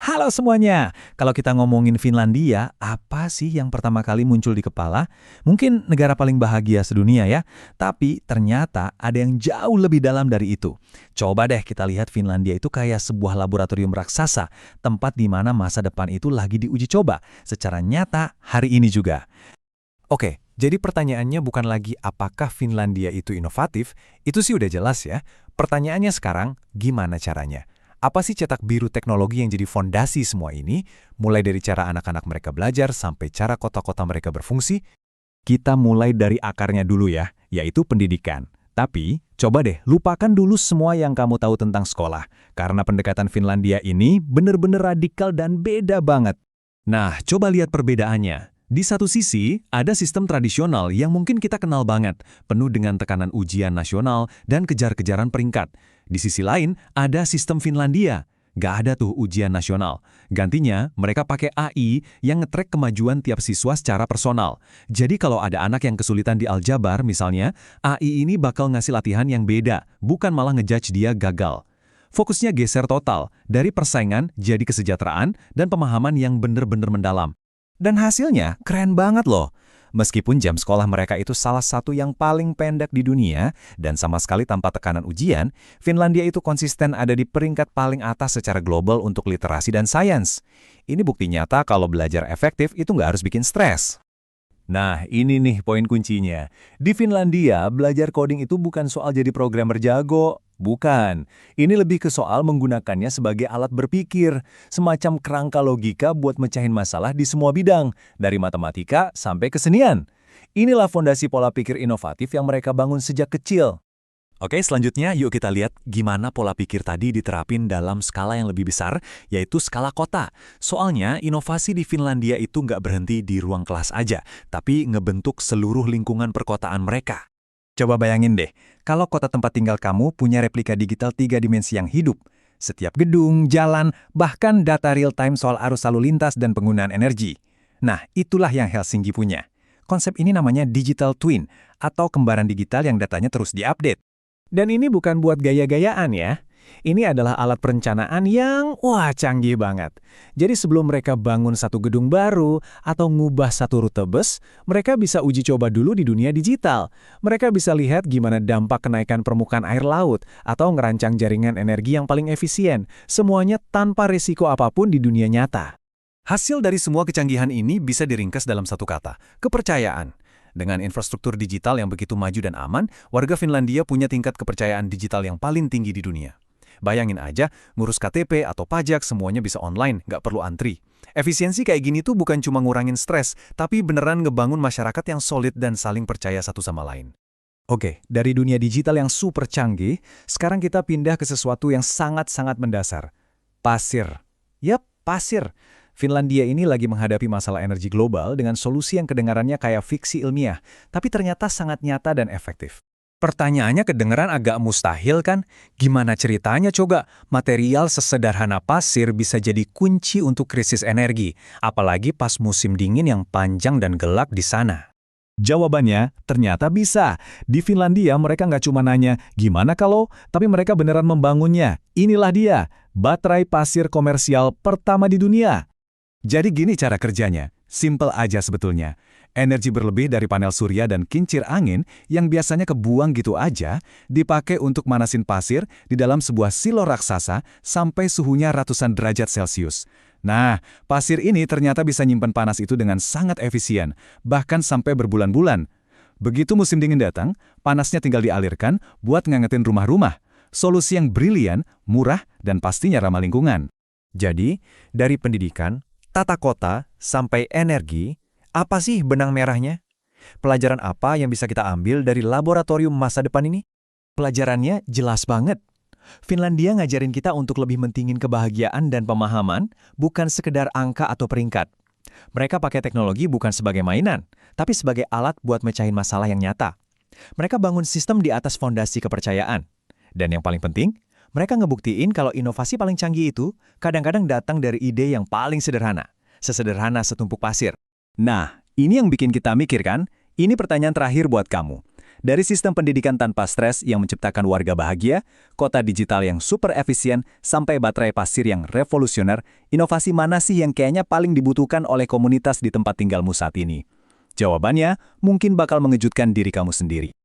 Halo semuanya, kalau kita ngomongin Finlandia, apa sih yang pertama kali muncul di kepala? Mungkin negara paling bahagia sedunia ya, tapi ternyata ada yang jauh lebih dalam dari itu. Coba deh kita lihat Finlandia itu kayak sebuah laboratorium raksasa, tempat di mana masa depan itu lagi diuji coba, secara nyata hari ini juga. Oke, jadi pertanyaannya bukan lagi apakah Finlandia itu inovatif, itu sih udah jelas ya. Pertanyaannya sekarang, gimana caranya? Apa sih cetak biru teknologi yang jadi fondasi semua ini, mulai dari cara anak-anak mereka belajar sampai cara kota-kota mereka berfungsi? Kita mulai dari akarnya dulu ya, yaitu pendidikan. Tapi, coba deh lupakan dulu semua yang kamu tahu tentang sekolah, karena pendekatan Finlandia ini bener-bener radikal dan beda banget. Nah, coba lihat perbedaannya. Di satu sisi, ada sistem tradisional yang mungkin kita kenal banget, penuh dengan tekanan ujian nasional dan kejar-kejaran peringkat. Di sisi lain, ada sistem Finlandia. Gak ada tuh ujian nasional. Gantinya, mereka pakai AI yang nge-track kemajuan tiap siswa secara personal. Jadi kalau ada anak yang kesulitan di aljabar misalnya, AI ini bakal ngasih latihan yang beda, bukan malah ngejudge dia gagal. Fokusnya geser total, dari persaingan jadi kesejahteraan dan pemahaman yang bener-bener mendalam. Dan hasilnya keren banget loh. Meskipun jam sekolah mereka itu salah satu yang paling pendek di dunia dan sama sekali tanpa tekanan ujian, Finlandia itu konsisten ada di peringkat paling atas secara global untuk literasi dan sains. Ini bukti nyata kalau belajar efektif itu nggak harus bikin stres. Nah, ini nih poin kuncinya. Di Finlandia, belajar coding itu bukan soal jadi programmer jago. Bukan. Ini lebih ke soal menggunakannya sebagai alat berpikir, semacam kerangka logika buat mecahin masalah di semua bidang, dari matematika sampai kesenian. Inilah fondasi pola pikir inovatif yang mereka bangun sejak kecil. Oke, selanjutnya yuk kita lihat gimana pola pikir tadi diterapin dalam skala yang lebih besar, yaitu skala kota. Soalnya, inovasi di Finlandia itu nggak berhenti di ruang kelas aja, tapi ngebentuk seluruh lingkungan perkotaan mereka. Coba bayangin deh, kalau kota tempat tinggal kamu punya replika digital 3 dimensi yang hidup. Setiap gedung, jalan, bahkan data real-time soal arus lalu lintas dan penggunaan energi. Nah, itulah yang Helsinki punya. Konsep ini namanya digital twin, atau kembaran digital yang datanya terus diupdate. Dan ini bukan buat gaya-gayaan ya. Ini adalah alat perencanaan yang, canggih banget. Jadi sebelum mereka bangun satu gedung baru atau ngubah satu rute bus, mereka bisa uji coba dulu di dunia digital. Mereka bisa lihat gimana dampak kenaikan permukaan air laut atau ngerancang jaringan energi yang paling efisien. Semuanya tanpa risiko apapun di dunia nyata. Hasil dari semua kecanggihan ini bisa diringkas dalam satu kata, kepercayaan. Dengan infrastruktur digital yang begitu maju dan aman, warga Finlandia punya tingkat kepercayaan digital yang paling tinggi di dunia. Bayangin aja, ngurus KTP atau pajak semuanya bisa online, nggak perlu antri. Efisiensi kayak gini tuh bukan cuma ngurangin stres, tapi beneran ngebangun masyarakat yang solid dan saling percaya satu sama lain. Oke, dari dunia digital yang super canggih, sekarang kita pindah ke sesuatu yang sangat-sangat mendasar. Pasir. Yap, pasir. Finlandia ini lagi menghadapi masalah energi global dengan solusi yang kedengarannya kayak fiksi ilmiah, tapi ternyata sangat nyata dan efektif. Pertanyaannya kedengaran agak mustahil kan? Gimana ceritanya coba? Material sesederhana pasir bisa jadi kunci untuk krisis energi, apalagi pas musim dingin yang panjang dan gelap di sana. Jawabannya, ternyata bisa. Di Finlandia mereka nggak cuma nanya, gimana kalau? Tapi mereka beneran membangunnya. Inilah dia, baterai pasir komersial pertama di dunia. Jadi gini cara kerjanya, simple aja sebetulnya. Energi berlebih dari panel surya dan kincir angin yang biasanya kebuang gitu aja, dipakai untuk manasin pasir di dalam sebuah silo raksasa sampai suhunya ratusan derajat Celcius. Nah, pasir ini ternyata bisa nyimpan panas itu dengan sangat efisien, bahkan sampai berbulan-bulan. Begitu musim dingin datang, panasnya tinggal dialirkan buat ngangetin rumah-rumah. Solusi yang brilian, murah, dan pastinya ramah lingkungan. Jadi, dari pendidikan, tata kota, sampai energi, apa sih benang merahnya? Pelajaran apa yang bisa kita ambil dari laboratorium masa depan ini? Pelajarannya jelas banget. Finlandia ngajarin kita untuk lebih mentingin kebahagiaan dan pemahaman, bukan sekedar angka atau peringkat. Mereka pakai teknologi bukan sebagai mainan, tapi sebagai alat buat mecahin masalah yang nyata. Mereka bangun sistem di atas fondasi kepercayaan. Dan yang paling penting, mereka ngebuktiin kalau inovasi paling canggih itu kadang-kadang datang dari ide yang paling sederhana. Sesederhana setumpuk pasir. Nah, ini yang bikin kita mikir kan? Ini pertanyaan terakhir buat kamu. Dari sistem pendidikan tanpa stres yang menciptakan warga bahagia, kota digital yang super efisien, sampai baterai pasir yang revolusioner, inovasi mana sih yang kayaknya paling dibutuhkan oleh komunitas di tempat tinggalmu saat ini? Jawabannya mungkin bakal mengejutkan diri kamu sendiri.